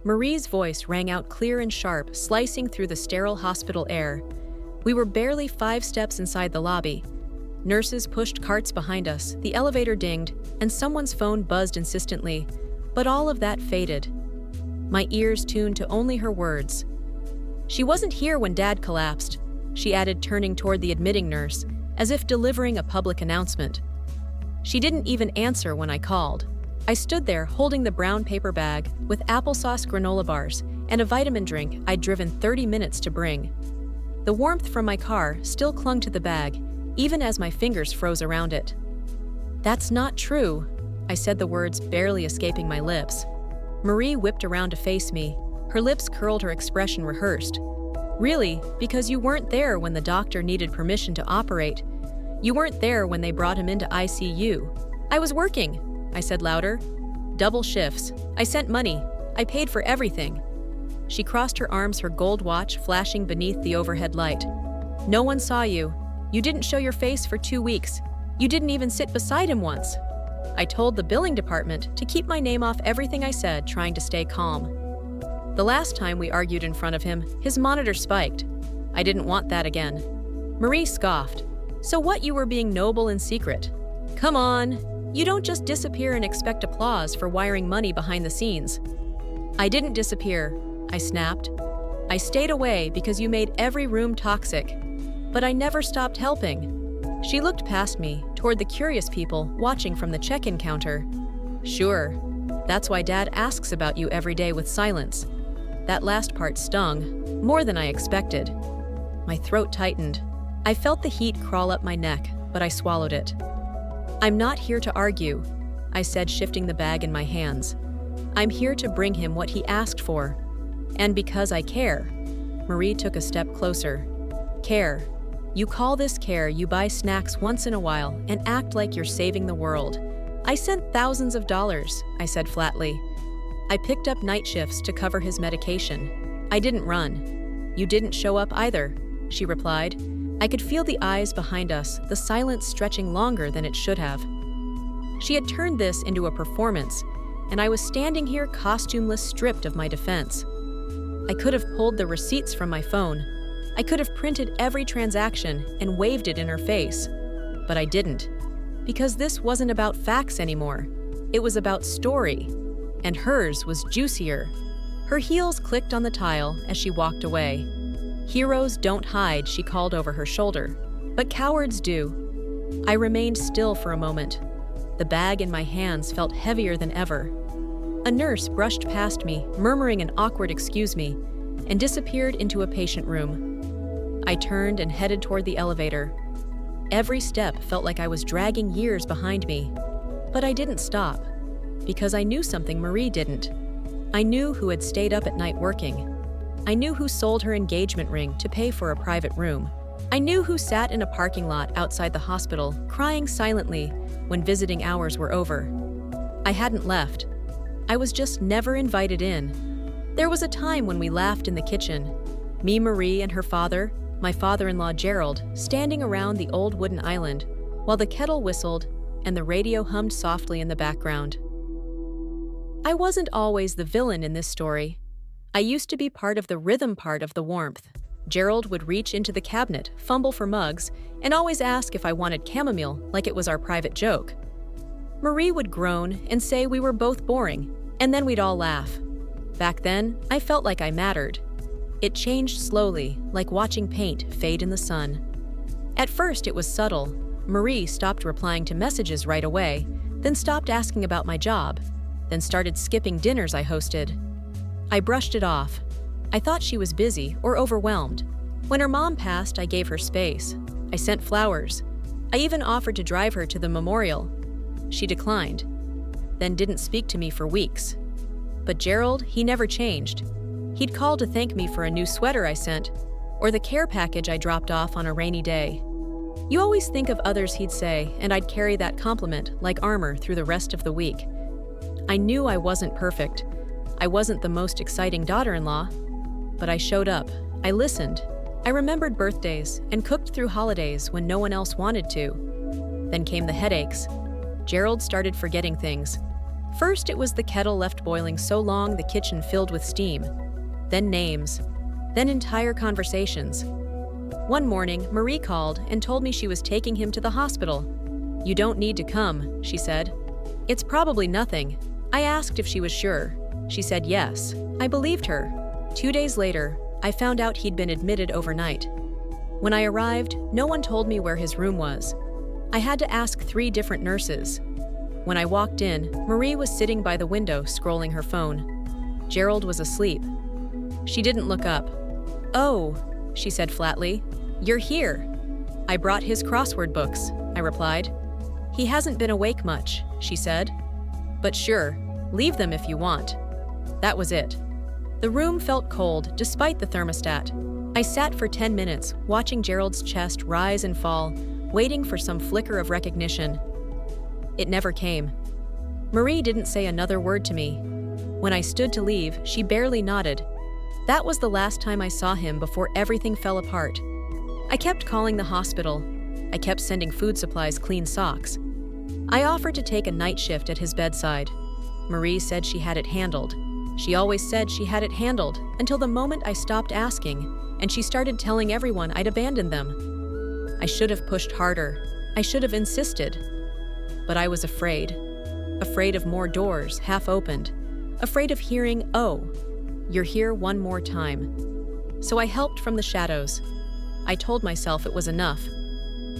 Marie's voice rang out clear and sharp, slicing through the sterile hospital air. We were barely 5 steps inside the lobby. Nurses pushed carts behind us, the elevator dinged, and someone's phone buzzed insistently. But all of that faded. My ears tuned to only her words. "She wasn't here when Dad collapsed," she added, turning toward the admitting nurse, as if delivering a public announcement. She didn't even answer when I called. I stood there holding the brown paper bag with applesauce granola bars and a vitamin drink I'd driven 30 minutes to bring. The warmth from my car still clung to the bag, even as my fingers froze around it. "That's not true," I said, the words barely escaping my lips. Marie whipped around to face me. Her lips curled, her expression rehearsed. "Really, because you weren't there when the doctor needed permission to operate. You weren't there when they brought him into ICU. I was working," I said louder. "Double shifts. I sent money. I paid for everything." She crossed her arms, her gold watch flashing beneath the overhead light. "No one saw you. You didn't show your face for 2 weeks. You didn't even sit beside him once." I told the billing department to keep my name off everything I said, trying to stay calm. The last time we argued in front of him, his monitor spiked. I didn't want that again. Marie scoffed. "So what, you were being noble in secret? Come on. You don't just disappear and expect applause for wiring money behind the scenes." "I didn't disappear," I snapped. "I stayed away because you made every room toxic. But I never stopped helping." She looked past me, toward the curious people watching from the check-in counter. "Sure. That's why Dad asks about you every day with silence." That last part stung, more than I expected. My throat tightened. I felt the heat crawl up my neck, but I swallowed it. "I'm not here to argue," I said, shifting the bag in my hands. "I'm here to bring him what he asked for. And because I care." Marie took a step closer. "Care. You call this care, you buy snacks once in a while and act like you're saving the world. I sent thousands of dollars," I said flatly. "I picked up night shifts to cover his medication. I didn't run." "You didn't show up either," she replied. I could feel the eyes behind us, the silence stretching longer than it should have. She had turned this into a performance, and I was standing here costumeless, stripped of my defense. I could have pulled the receipts from my phone. I could have printed every transaction and waved it in her face. But I didn't. Because this wasn't about facts anymore. It was about story. And hers was juicier. Her heels clicked on the tile as she walked away. "Heroes don't hide," she called over her shoulder. "But cowards do." I remained still for a moment. The bag in my hands felt heavier than ever. A nurse brushed past me, murmuring an awkward "excuse me," and disappeared into a patient room. I turned and headed toward the elevator. Every step felt like I was dragging years behind me. But I didn't stop, because I knew something Marie didn't. I knew who had stayed up at night working. I knew who sold her engagement ring to pay for a private room. I knew who sat in a parking lot outside the hospital, crying silently when visiting hours were over. I hadn't left. I was just never invited in. There was a time when we laughed in the kitchen. Me, Marie, and her father, my father-in-law Gerald, standing around the old wooden island, while the kettle whistled and the radio hummed softly in the background. I wasn't always the villain in this story. I used to be part of the rhythm, part of the warmth. Gerald would reach into the cabinet, fumble for mugs, and always ask if I wanted chamomile, like it was our private joke. Marie would groan and say we were both boring, and then we'd all laugh. Back then, I felt like I mattered. It changed slowly, like watching paint fade in the sun. At first, it was subtle. Marie stopped replying to messages right away, then stopped asking about my job, then started skipping dinners I hosted. I brushed it off. I thought she was busy or overwhelmed. When her mom passed, I gave her space. I sent flowers. I even offered to drive her to the memorial. She declined, then didn't speak to me for weeks. But Gerald, he never changed. He'd call to thank me for a new sweater I sent, or the care package I dropped off on a rainy day. You always think of others, he'd say, and I'd carry that compliment like armor through the rest of the week. I knew I wasn't perfect. I wasn't the most exciting daughter-in-law, but I showed up. I listened. I remembered birthdays and cooked through holidays when no one else wanted to. Then came the headaches. Gerald started forgetting things. First, it was the kettle left boiling so long the kitchen filled with steam. Then names. Then entire conversations. One morning, Marie called and told me she was taking him to the hospital. "You don't need to come," she said. "It's probably nothing." I asked if she was sure. She said yes. I believed her. 2 days later, I found out he'd been admitted overnight. When I arrived, no one told me where his room was. I had to ask 3 different nurses. When I walked in, Marie was sitting by the window scrolling her phone. Gerald was asleep. She didn't look up. "Oh," she said flatly, "you're here." "I brought his crossword books," I replied. "He hasn't been awake much," she said. "But sure, leave them if you want." That was it. The room felt cold despite the thermostat. I sat for 10 minutes, watching Gerald's chest rise and fall, waiting for some flicker of recognition. It never came. Marie didn't say another word to me. When I stood to leave, she barely nodded. That was the last time I saw him before everything fell apart. I kept calling the hospital. I kept sending food supplies, clean socks. I offered to take a night shift at his bedside. Marie said she had it handled. She always said she had it handled until the moment I stopped asking, and she started telling everyone I'd abandoned them. I should have pushed harder. I should have insisted. But I was afraid. Afraid of more doors half opened. Afraid of hearing, "Oh, you're here one more time." So I helped from the shadows. I told myself it was enough.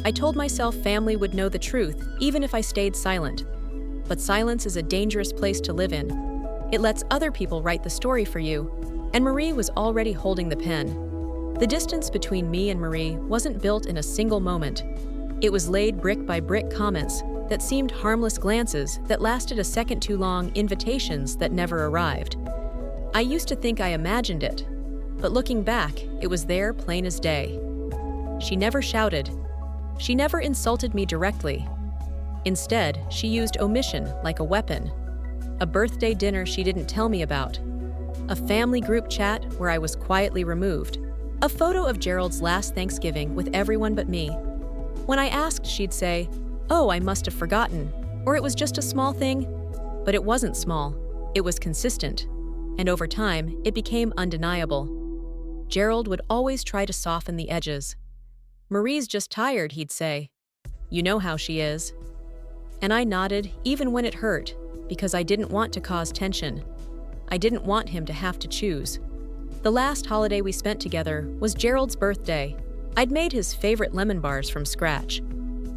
I told myself family would know the truth, even if I stayed silent. But silence is a dangerous place to live in. It lets other people write the story for you, and Marie was already holding the pen. The distance between me and Marie wasn't built in a single moment. It was laid brick by brick, comments that seemed harmless, glances that lasted a second too long, invitations that never arrived. I used to think I imagined it, but looking back, it was there plain as day. She never shouted. She never insulted me directly. Instead, she used omission like a weapon. A birthday dinner she didn't tell me about. A family group chat where I was quietly removed. A photo of Gerald's last Thanksgiving with everyone but me. When I asked, she'd say, "Oh, I must have forgotten," or "It was just a small thing." But it wasn't small. It was consistent. And over time, it became undeniable. Gerald would always try to soften the edges. "Marie's just tired," he'd say. "You know how she is." And I nodded, even when it hurt, because I didn't want to cause tension. I didn't want him to have to choose. The last holiday we spent together was Gerald's birthday. I'd made his favorite lemon bars from scratch.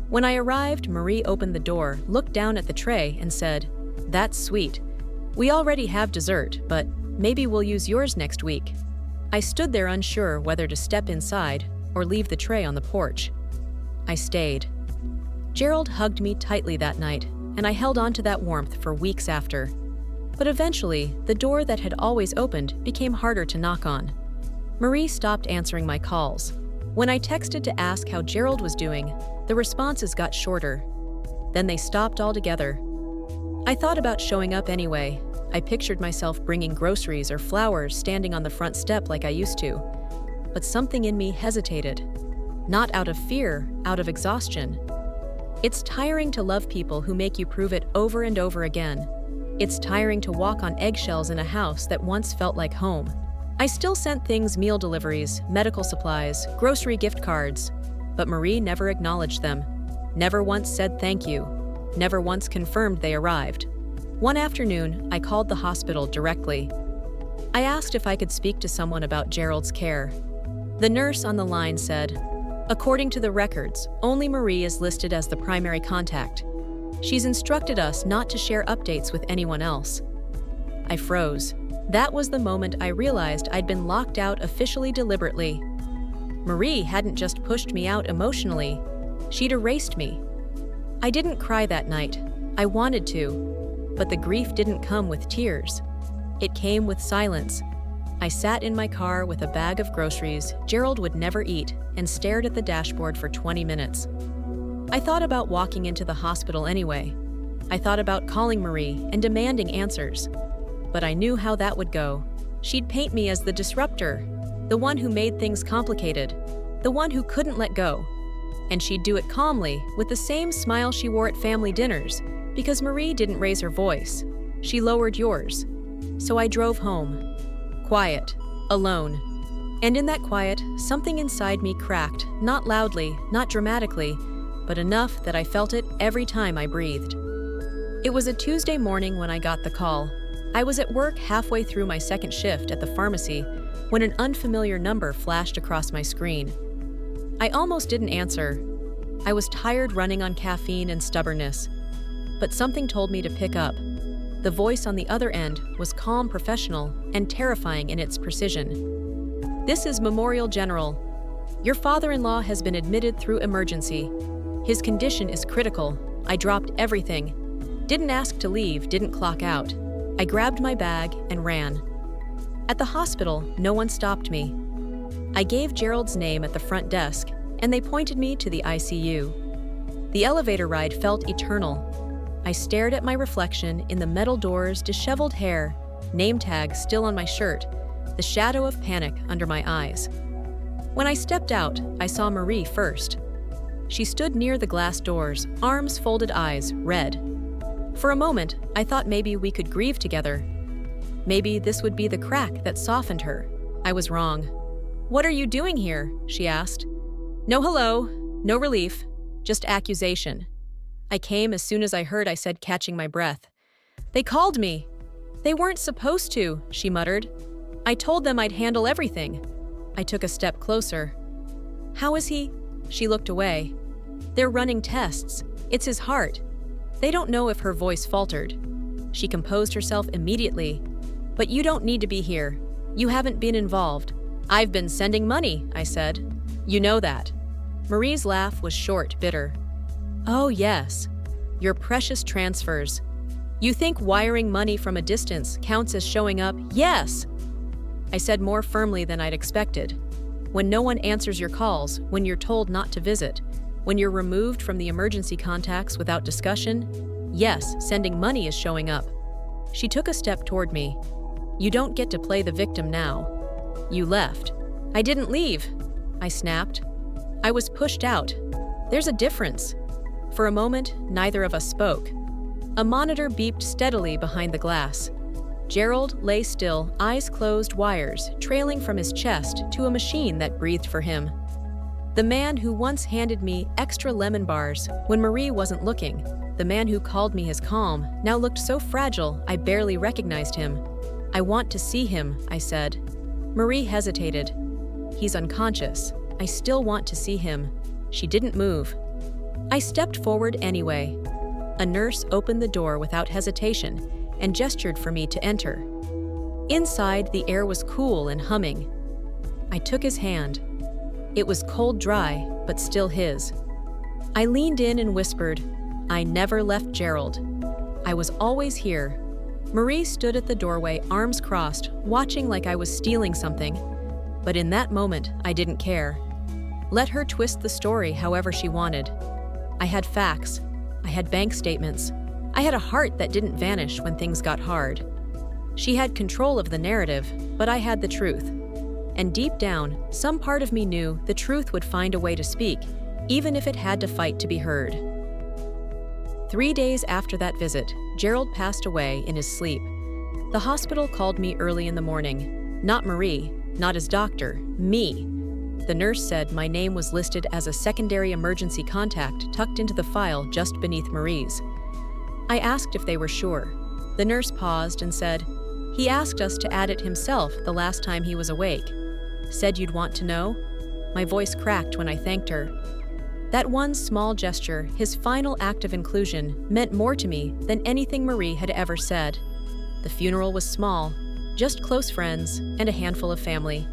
When I arrived, Marie opened the door, looked down at the tray, and said, "That's sweet. We already have dessert, but maybe we'll use yours next week." I stood there unsure whether to step inside or leave the tray on the porch. I stayed. Gerald hugged me tightly that night, and I held on to that warmth for weeks after. But eventually, the door that had always opened became harder to knock on. Marie stopped answering my calls. When I texted to ask how Gerald was doing, the responses got shorter. Then they stopped altogether. I thought about showing up anyway. I pictured myself bringing groceries or flowers, standing on the front step like I used to. But something in me hesitated. Not out of fear, out of exhaustion. It's tiring to love people who make you prove it over and over again. It's tiring to walk on eggshells in a house that once felt like home. I still sent things, meal deliveries, medical supplies, grocery gift cards, but Marie never acknowledged them. Never once said thank you. Never once confirmed they arrived. One afternoon, I called the hospital directly. I asked if I could speak to someone about Gerald's care. The nurse on the line said, "According to the records, only Marie is listed as the primary contact. She's instructed us not to share updates with anyone else." I froze. That was the moment I realized I'd been locked out officially, deliberately. Marie hadn't just pushed me out emotionally, she'd erased me. I didn't cry that night. I wanted to, but the grief didn't come with tears. It came with silence. I sat in my car with a bag of groceries Gerald would never eat and stared at the dashboard for 20 minutes. I thought about walking into the hospital anyway. I thought about calling Marie and demanding answers. But I knew how that would go. She'd paint me as the disruptor, the one who made things complicated, the one who couldn't let go. And she'd do it calmly, with the same smile she wore at family dinners, because Marie didn't raise her voice. She lowered yours. So I drove home. Quiet. Alone. And in that quiet, something inside me cracked, not loudly, not dramatically, but enough that I felt it every time I breathed. It was a Tuesday morning when I got the call. I was at work halfway through my second shift at the pharmacy when an unfamiliar number flashed across my screen. I almost didn't answer. I was tired running on caffeine and stubbornness. But something told me to pick up. The voice on the other end was calm, professional, and terrifying in its precision. "This is Memorial General. Your father-in-law has been admitted through emergency. His condition is critical. I dropped everything. Didn't ask to leave, didn't clock out. I grabbed my bag and ran. At the hospital, no one stopped me. I gave Gerald's name at the front desk, and they pointed me to the ICU. The elevator ride felt eternal. I stared at my reflection in the metal doors, disheveled hair, name tag still on my shirt, the shadow of panic under my eyes. When I stepped out, I saw Marie first. She stood near the glass doors, arms folded, eyes red. For a moment, I thought maybe we could grieve together. Maybe this would be the crack that softened her. I was wrong. "What are you doing here?" she asked. "No hello, no relief, just accusation." I came as soon as I heard, I said, catching my breath. "They called me." "They weren't supposed to," she muttered. "I told them I'd handle everything." I took a step closer. "How is he?" She looked away. "They're running tests. It's his heart." They don't know if her voice faltered. She composed herself immediately. "But you don't need to be here. You haven't been involved." "I've been sending money," I said. "You know that." Marie's laugh was short, bitter. "Oh, yes. Your precious transfers. You think wiring money from a distance counts as showing up?" "Yes!" I said more firmly than I'd expected. "When no one answers your calls, when you're told not to visit, when you're removed from the emergency contacts without discussion, yes, sending money is showing up." She took a step toward me. "You don't get to play the victim now. You left." "I didn't leave," I snapped. "I was pushed out. There's a difference." For a moment, neither of us spoke. A monitor beeped steadily behind the glass. Gerald lay still, eyes closed, wires trailing from his chest to a machine that breathed for him. The man who once handed me extra lemon bars when Marie wasn't looking, the man who called me his calm, now looked so fragile I barely recognized him. "I want to see him," I said. Marie hesitated. "He's unconscious. I still want to see him." She didn't move. I stepped forward anyway. A nurse opened the door without hesitation and gestured for me to enter. Inside, the air was cool and humming. I took his hand. It was cold, dry, but still his. I leaned in and whispered, "I never left Gerald. I was always here." Marie stood at the doorway, arms crossed, watching like I was stealing something. But in that moment, I didn't care. Let her twist the story however she wanted. I had facts. I had bank statements. I had a heart that didn't vanish when things got hard. She had control of the narrative, but I had the truth. And deep down, some part of me knew the truth would find a way to speak, even if it had to fight to be heard. 3 days after that visit, Gerald passed away in his sleep. The hospital called me early in the morning. Not Marie, not his doctor, me. The nurse said my name was listed as a secondary emergency contact tucked into the file just beneath Marie's. I asked if they were sure. The nurse paused and said, "He asked us to add it himself the last time he was awake. Said you'd want to know?" My voice cracked when I thanked her. That one small gesture, his final act of inclusion, meant more to me than anything Marie had ever said. The funeral was small, just close friends and a handful of family.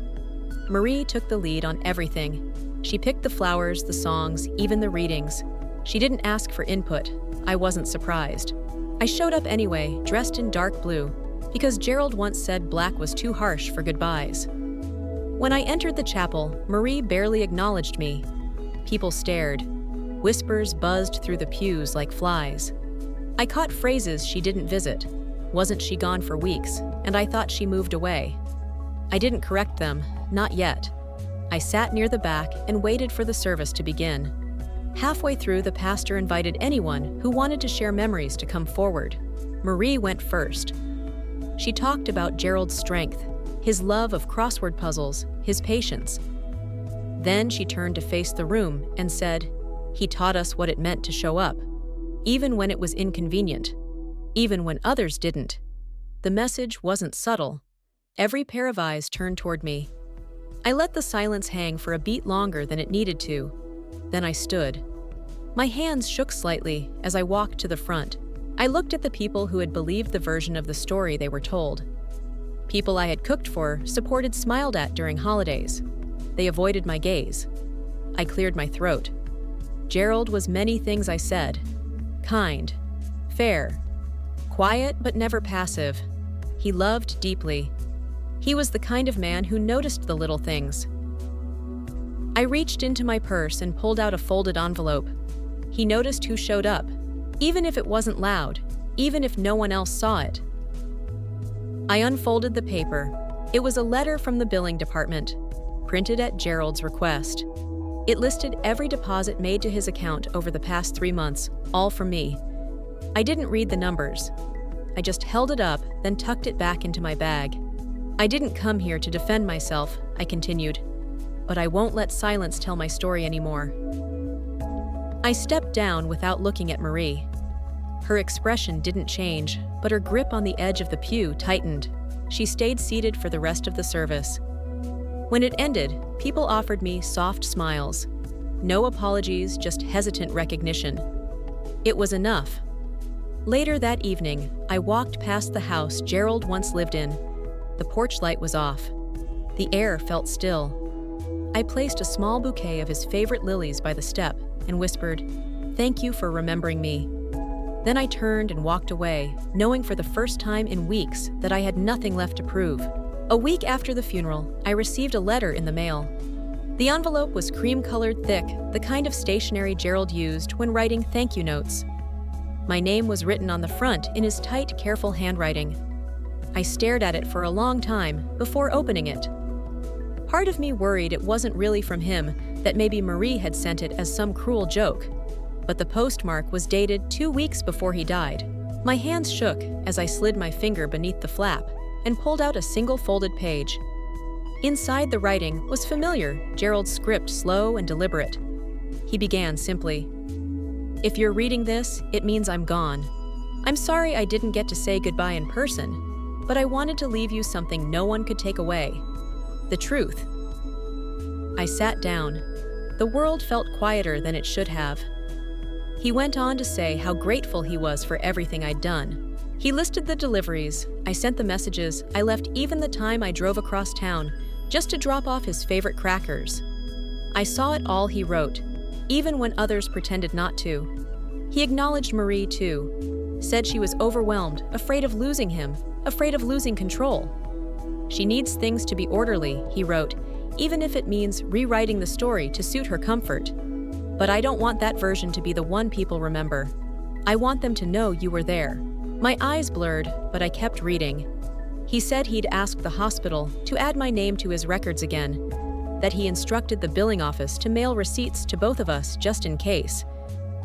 Marie took the lead on everything. She picked the flowers, the songs, even the readings. She didn't ask for input. I wasn't surprised. I showed up anyway, dressed in dark blue, because Gerald once said black was too harsh for goodbyes. When I entered the chapel, Marie barely acknowledged me. People stared. Whispers buzzed through the pews like flies. I caught phrases she didn't visit. Wasn't she gone for weeks? And I thought she moved away. I didn't correct them, not yet. I sat near the back and waited for the service to begin. Halfway through, the pastor invited anyone who wanted to share memories to come forward. Marie went first. She talked about Gerald's strength, his love of crossword puzzles, his patience. Then she turned to face the room and said, "He taught us what it meant to show up, even when it was inconvenient, even when others didn't." The message wasn't subtle. Every pair of eyes turned toward me. I let the silence hang for a beat longer than it needed to. Then I stood. My hands shook slightly as I walked to the front. I looked at the people who had believed the version of the story they were told. People I had cooked for, supported, smiled at during holidays. They avoided my gaze. I cleared my throat. Gerald was many things I said. Kind, fair, quiet but never passive. He loved deeply. He was the kind of man who noticed the little things. I reached into my purse and pulled out a folded envelope. He noticed who showed up, even if it wasn't loud, even if no one else saw it. I unfolded the paper. It was a letter from the billing department, printed at Gerald's request. It listed every deposit made to his account over the past 3 months, all from me. I didn't read the numbers. I just held it up, then tucked it back into my bag. "I didn't come here to defend myself," I continued, "but I won't let silence tell my story anymore." I stepped down without looking at Marie. Her expression didn't change, but her grip on the edge of the pew tightened. She stayed seated for the rest of the service. When it ended, people offered me soft smiles. No apologies, just hesitant recognition. It was enough. Later that evening, I walked past the house Gerald once lived in. The porch light was off. The air felt still. I placed a small bouquet of his favorite lilies by the step and whispered, "Thank you for remembering me." Then I turned and walked away, knowing for the first time in weeks that I had nothing left to prove. A week after the funeral, I received a letter in the mail. The envelope was cream-colored thick, the kind of stationery Gerald used when writing thank you notes. My name was written on the front in his tight, careful handwriting. I stared at it for a long time before opening it. Part of me worried it wasn't really from him, that maybe Marie had sent it as some cruel joke. But the postmark was dated 2 weeks before he died. My hands shook as I slid my finger beneath the flap and pulled out a single folded page. Inside the writing was familiar, Gerald's script slow and deliberate. He began simply, "If you're reading this, it means I'm gone. I'm sorry I didn't get to say goodbye in person, but I wanted to leave you something no one could take away. The truth." I sat down. The world felt quieter than it should have. He went on to say how grateful he was for everything I'd done. He listed the deliveries, I sent the messages, I left even the time I drove across town just to drop off his favorite crackers. I saw it all, he wrote, even when others pretended not to. He acknowledged Marie too, said she was overwhelmed, afraid of losing him, afraid of losing control. "She needs things to be orderly," he wrote, "even if it means rewriting the story to suit her comfort. But I don't want that version to be the one people remember. I want them to know you were there." My eyes blurred, but I kept reading. He said he'd asked the hospital to add my name to his records again, that he instructed the billing office to mail receipts to both of us just in case,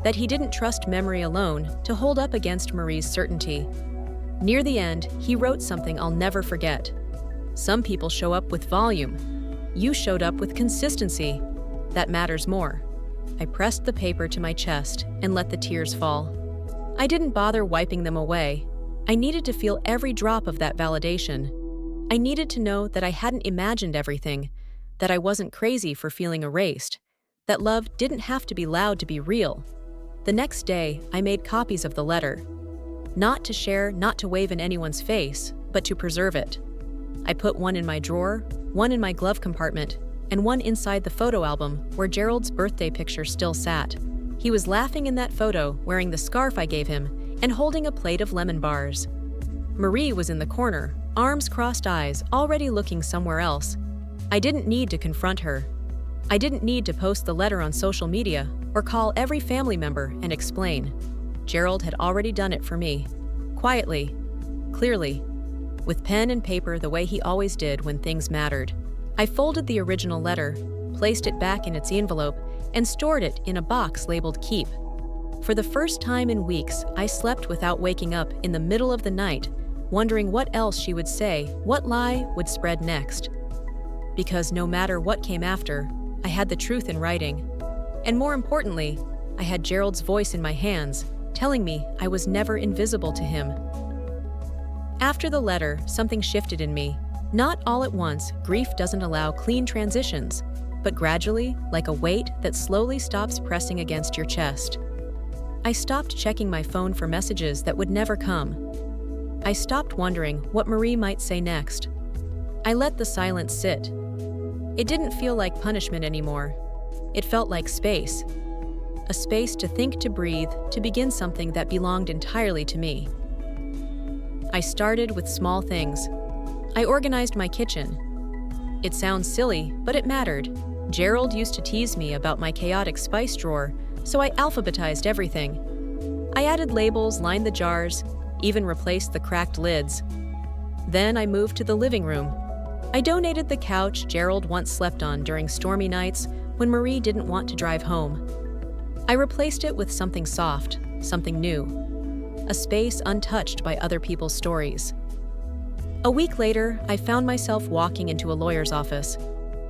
that he didn't trust memory alone to hold up against Marie's certainty. Near the end, he wrote something I'll never forget. "Some people show up with volume. You showed up with consistency. That matters more." I pressed the paper to my chest and let the tears fall. I didn't bother wiping them away. I needed to feel every drop of that validation. I needed to know that I hadn't imagined everything, that I wasn't crazy for feeling erased, that love didn't have to be loud to be real. The next day, I made copies of the letter. Not to share, not to wave in anyone's face, but to preserve it. I put one in my drawer, one in my glove compartment, and one inside the photo album where Gerald's birthday picture still sat. He was laughing in that photo, wearing the scarf I gave him, and holding a plate of lemon bars. Marie was in the corner, arms crossed, eyes already looking somewhere else. I didn't need to confront her. I didn't need to post the letter on social media or call every family member and explain. Gerald had already done it for me. Quietly, clearly, with pen and paper the way he always did when things mattered. I folded the original letter, placed it back in its envelope, and stored it in a box labeled Keep. For the first time in weeks, I slept without waking up in the middle of the night, wondering what else she would say, what lie would spread next. Because no matter what came after, I had the truth in writing. And more importantly, I had Gerald's voice in my hands, telling me I was never invisible to him. After the letter, something shifted in me. Not all at once, grief doesn't allow clean transitions, but gradually, like a weight that slowly stops pressing against your chest. I stopped checking my phone for messages that would never come. I stopped wondering what Marie might say next. I let the silence sit. It didn't feel like punishment anymore. It felt like space. A space to think, to breathe, to begin something that belonged entirely to me. I started with small things. I organized my kitchen. It sounds silly, but it mattered. Gerald used to tease me about my chaotic spice drawer, so I alphabetized everything. I added labels, lined the jars, even replaced the cracked lids. Then I moved to the living room. I donated the couch Gerald once slept on during stormy nights when Marie didn't want to drive home. I replaced it with something soft, something new, a space untouched by other people's stories. A week later, I found myself walking into a lawyer's office.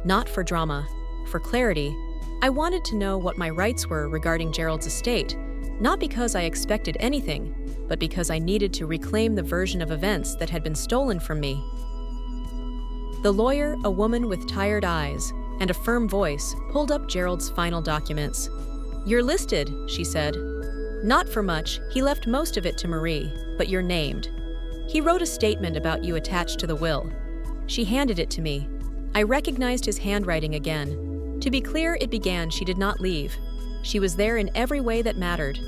Not for drama, for clarity. I wanted to know what my rights were regarding Gerald's estate, not because I expected anything, but because I needed to reclaim the version of events that had been stolen from me. The lawyer, a woman with tired eyes and a firm voice, pulled up Gerald's final documents. "You're listed," she said. "Not for much, he left most of it to Marie, but you're named. He wrote a statement about you attached to the will." She handed it to me. I recognized his handwriting again. To be clear, it began, "She did not leave. She was there in every way that mattered."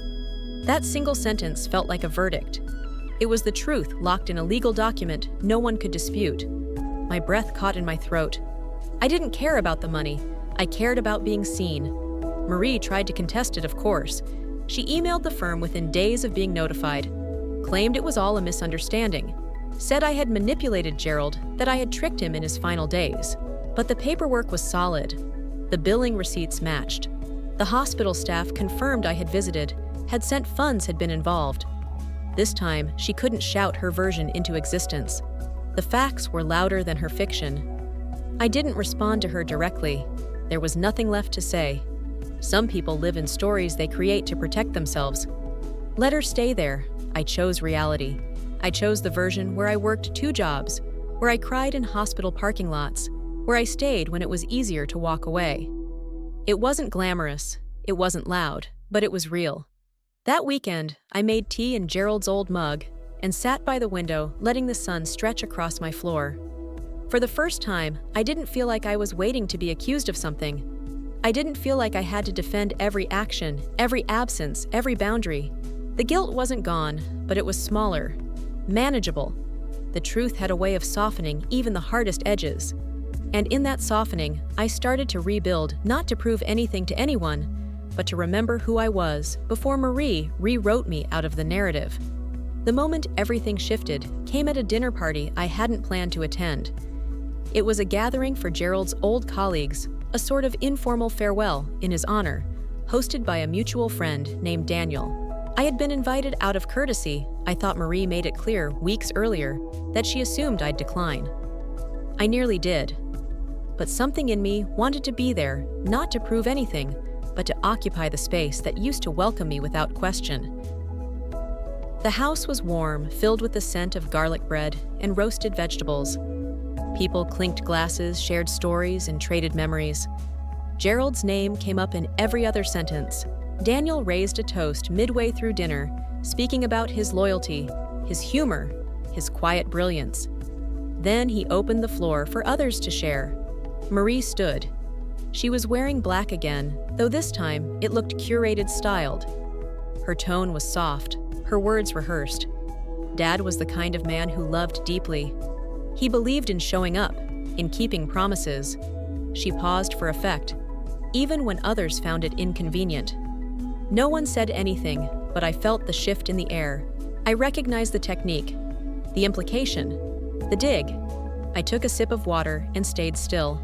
That single sentence felt like a verdict. It was the truth locked in a legal document no one could dispute. My breath caught in my throat. I didn't care about the money. I cared about being seen. Marie tried to contest it, of course. She emailed the firm within days of being notified, claimed it was all a misunderstanding, said I had manipulated Gerald, that I had tricked him in his final days. But the paperwork was solid. The billing receipts matched. The hospital staff confirmed I had visited, had sent funds, had been involved. This time, she couldn't shout her version into existence. The facts were louder than her fiction. I didn't respond to her directly. There was nothing left to say. Some people live in stories they create to protect themselves. Let her stay there. I chose reality. I chose the version where I worked 2 jobs, where I cried in hospital parking lots, where I stayed when it was easier to walk away. It wasn't glamorous, it wasn't loud, but it was real. That weekend, I made tea in Gerald's old mug and sat by the window, letting the sun stretch across my floor. For the first time, I didn't feel like I was waiting to be accused of something. I didn't feel like I had to defend every action, every absence, every boundary. The guilt wasn't gone, but it was smaller, manageable. The truth had a way of softening even the hardest edges. And in that softening, I started to rebuild, not to prove anything to anyone, but to remember who I was before Marie rewrote me out of the narrative. The moment everything shifted came at a dinner party I hadn't planned to attend. It was a gathering for Gerald's old colleagues, a sort of informal farewell in his honor, hosted by a mutual friend named Daniel. I had been invited out of courtesy. I thought Marie made it clear weeks earlier that she assumed I'd decline. I nearly did. But something in me wanted to be there, not to prove anything, but to occupy the space that used to welcome me without question. The house was warm, filled with the scent of garlic bread and roasted vegetables. People clinked glasses, shared stories, and traded memories. Gerald's name came up in every other sentence. Daniel raised a toast midway through dinner, speaking about his loyalty, his humor, his quiet brilliance. Then he opened the floor for others to share. Marie stood. She was wearing black again, though this time it looked curated, styled. Her tone was soft, her words rehearsed. Dad was the kind of man who loved deeply. He believed in showing up, in keeping promises. She paused for effect, even when others found it inconvenient. No one said anything, but I felt the shift in the air. I recognized the technique, the implication, the dig. I took a sip of water and stayed still.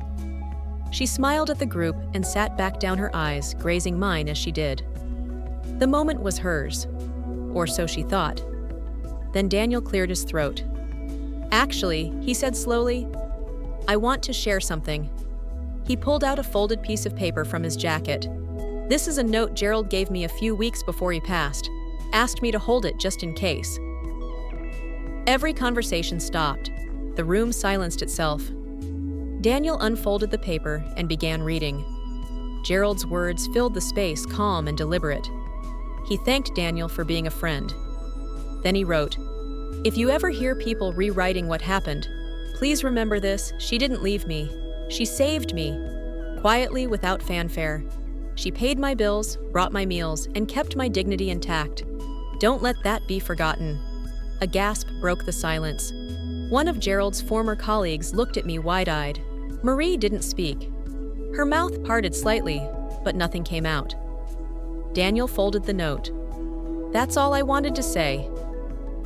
She smiled at the group and sat back down, her eyes grazing mine as she did. The moment was hers, or so she thought. Then Daniel cleared his throat. "Actually," he said slowly, "I want to share something." He pulled out a folded piece of paper from his jacket. "This is a note Gerald gave me a few weeks before he passed. Asked me to hold it just in case." Every conversation stopped. The room silenced itself. Daniel unfolded the paper and began reading. Gerald's words filled the space, calm and deliberate. He thanked Daniel for being a friend. Then he wrote, "If you ever hear people rewriting what happened, please remember this: she didn't leave me. She saved me. Quietly, without fanfare. She paid my bills, brought my meals, and kept my dignity intact. Don't let that be forgotten." A gasp broke the silence. One of Gerald's former colleagues looked at me wide-eyed. Marie didn't speak. Her mouth parted slightly, but nothing came out. Daniel folded the note. "That's all I wanted to say.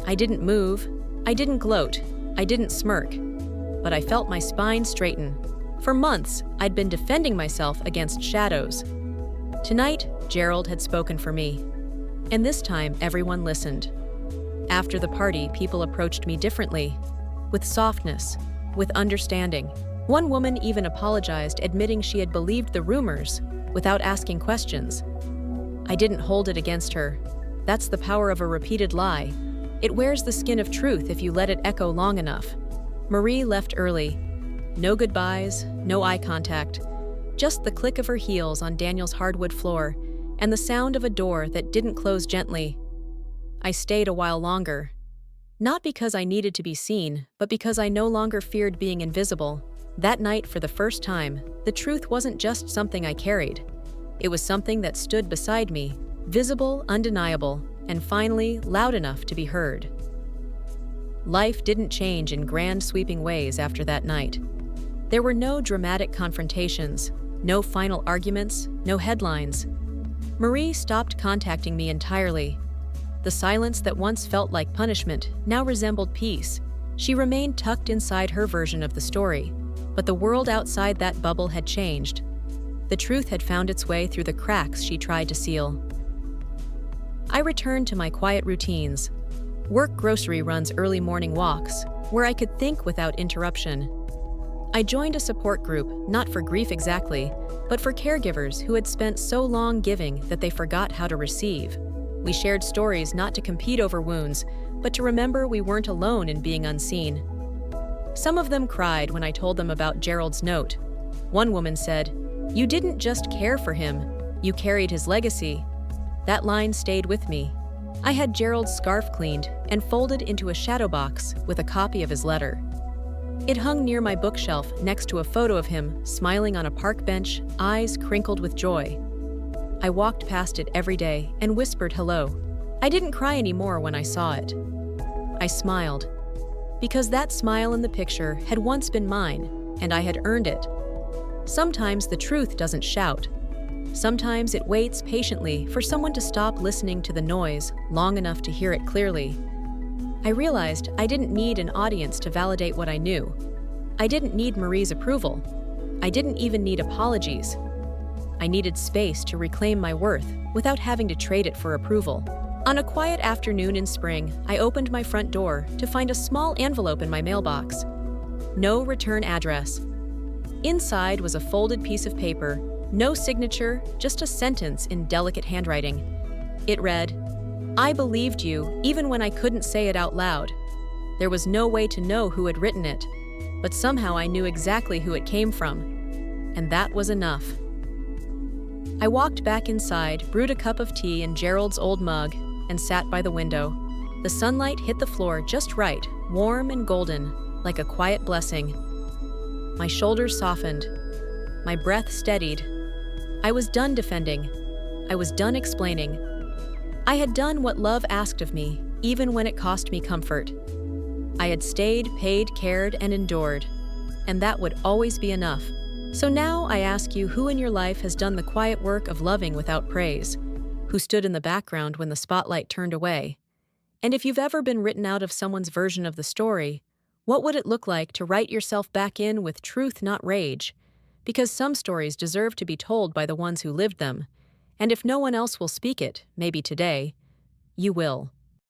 I didn't move, I didn't gloat, I didn't smirk, but I felt my spine straighten. For months, I'd been defending myself against shadows. Tonight, Gerald had spoken for me. And this time, everyone listened. After the party, people approached me differently, with softness, with understanding. One woman even apologized, admitting she had believed the rumors without asking questions. I didn't hold it against her. That's the power of a repeated lie. It wears the skin of truth if you let it echo long enough. Marie left early. No goodbyes, no eye contact. Just the click of her heels on Daniel's hardwood floor and the sound of a door that didn't close gently. I stayed a while longer. Not because I needed to be seen, but because I no longer feared being invisible. That night, for the first time, the truth wasn't just something I carried. It was something that stood beside me, visible, undeniable, and finally loud enough to be heard. Life didn't change in grand sweeping ways after that night. There were no dramatic confrontations, no final arguments, no headlines. Marie stopped contacting me entirely. The silence that once felt like punishment now resembled peace. She remained tucked inside her version of the story, but the world outside that bubble had changed. The truth had found its way through the cracks she tried to seal. I returned to my quiet routines. Work grocery runs, early morning walks, where I could think without interruption. I joined a support group, not for grief exactly, but for caregivers who had spent so long giving that they forgot how to receive. We shared stories not to compete over wounds, but to remember we weren't alone in being unseen. Some of them cried when I told them about Gerald's note. One woman said, "You didn't just care for him, you carried his legacy." That line stayed with me. I had Gerald's scarf cleaned and folded into a shadow box with a copy of his letter. It hung near my bookshelf next to a photo of him smiling on a park bench, eyes crinkled with joy. I walked past it every day and whispered hello. I didn't cry anymore when I saw it. I smiled, because that smile in the picture had once been mine, and I had earned it. Sometimes the truth doesn't shout. Sometimes it waits patiently for someone to stop listening to the noise long enough to hear it clearly. I realized I didn't need an audience to validate what I knew. I didn't need Marie's approval. I didn't even need apologies. I needed space to reclaim my worth without having to trade it for approval. On a quiet afternoon in spring, I opened my front door to find a small envelope in my mailbox. No return address. Inside was a folded piece of paper, no signature, just a sentence in delicate handwriting. It read, "I believed you even when I couldn't say it out loud." There was no way to know who had written it, but somehow I knew exactly who it came from, and that was enough. I walked back inside, brewed a cup of tea in Gerald's old mug, and sat by the window. The sunlight hit the floor just right, warm and golden, like a quiet blessing. My shoulders softened. My breath steadied. I was done defending. I was done explaining. I had done what love asked of me, even when it cost me comfort. I had stayed, paid, cared, and endured, and that would always be enough. So now I ask you, who in your life has done the quiet work of loving without praise? Who stood in the background when the spotlight turned away? And if you've ever been written out of someone's version of the story, what would it look like to write yourself back in with truth, not rage? Because some stories deserve to be told by the ones who lived them, And if no one else will speak it, maybe today, you will.